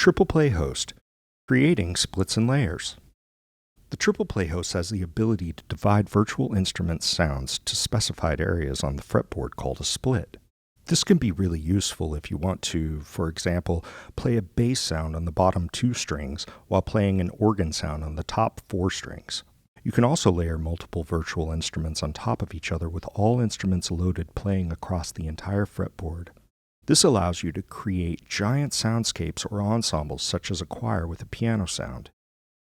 TriplePlay host, creating splits and layers. The TriplePlay host has the ability to divide virtual instrument sounds to specified areas on the fretboard called a split. This can be really useful if you want to, for example, play a bass sound on the bottom 2 strings while playing an organ sound on the top 4 strings. You can also layer multiple virtual instruments on top of each other with all instruments loaded playing across the entire fretboard. This allows you to create giant soundscapes or ensembles such as a choir with a piano sound.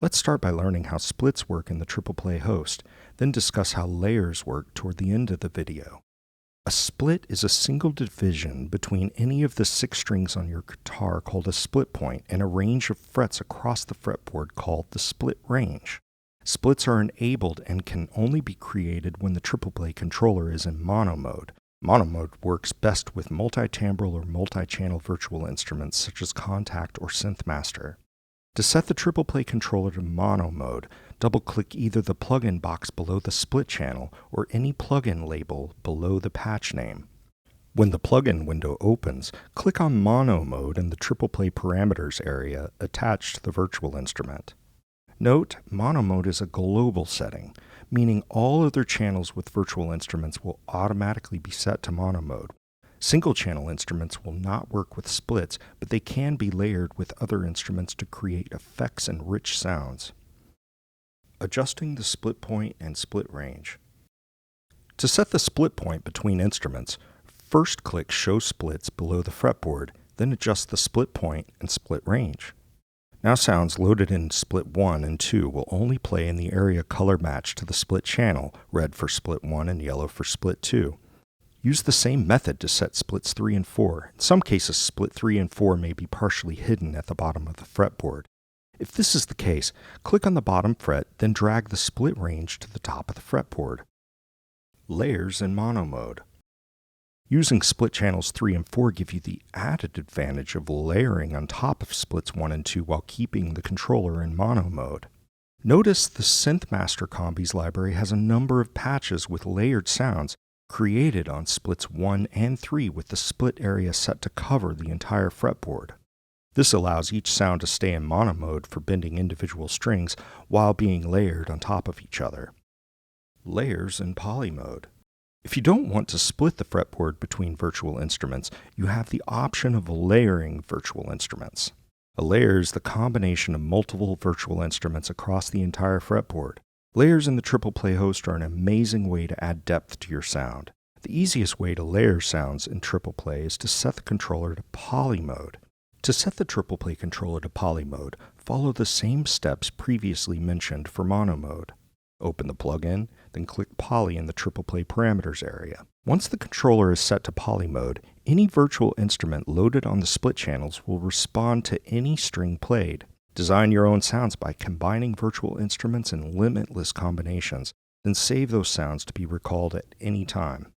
Let's start by learning how splits work in the TriplePlay host, then discuss how layers work toward the end of the video. A split is a single division between any of the 6 strings on your guitar called a split point and a range of frets across the fretboard called the split range. Splits are enabled and can only be created when the TriplePlay controller is in mono mode. Mono mode works best with multi-timbral or multi-channel virtual instruments such as Contact or Synthmaster. To set the TriplePlay controller to mono mode, double-click either the plugin box below the split channel or any plugin label below the patch name. When the plugin window opens, click on mono mode in the TriplePlay parameters area attached to the virtual instrument. Note, mono mode is a global setting, meaning all other channels with virtual instruments will automatically be set to mono mode. Single-channel instruments will not work with splits, but they can be layered with other instruments to create effects and rich sounds. Adjusting the split point and split range. To set the split point between instruments, first click Show Splits below the fretboard, then adjust the split point and split range. Now sounds loaded in split 1 and 2 will only play in the area color matched to the split channel, red for split 1 and yellow for split 2. Use the same method to set splits 3 and 4. In some cases, split 3 and 4 may be partially hidden at the bottom of the fretboard. If this is the case, click on the bottom fret, then drag the split range to the top of the fretboard. Layers in mono mode. Using split channels 3 and 4 give you the added advantage of layering on top of splits 1 and 2 while keeping the controller in mono mode. Notice the Synthmaster Combis library has a number of patches with layered sounds created on splits 1 and 3 with the split area set to cover the entire fretboard. This allows each sound to stay in mono mode for bending individual strings while being layered on top of each other. Layers in poly mode. If you don't want to split the fretboard between virtual instruments, you have the option of layering virtual instruments. A layer is the combination of multiple virtual instruments across the entire fretboard. Layers in the TriplePlay host are an amazing way to add depth to your sound. The easiest way to layer sounds in TriplePlay is to set the controller to poly mode. To set the TriplePlay controller to poly mode, follow the same steps previously mentioned for mono mode. Open the plugin, then click Poly in the TriplePlay parameters area. Once the controller is set to poly mode, any virtual instrument loaded on the split channels will respond to any string played. Design your own sounds by combining virtual instruments in limitless combinations, then save those sounds to be recalled at any time.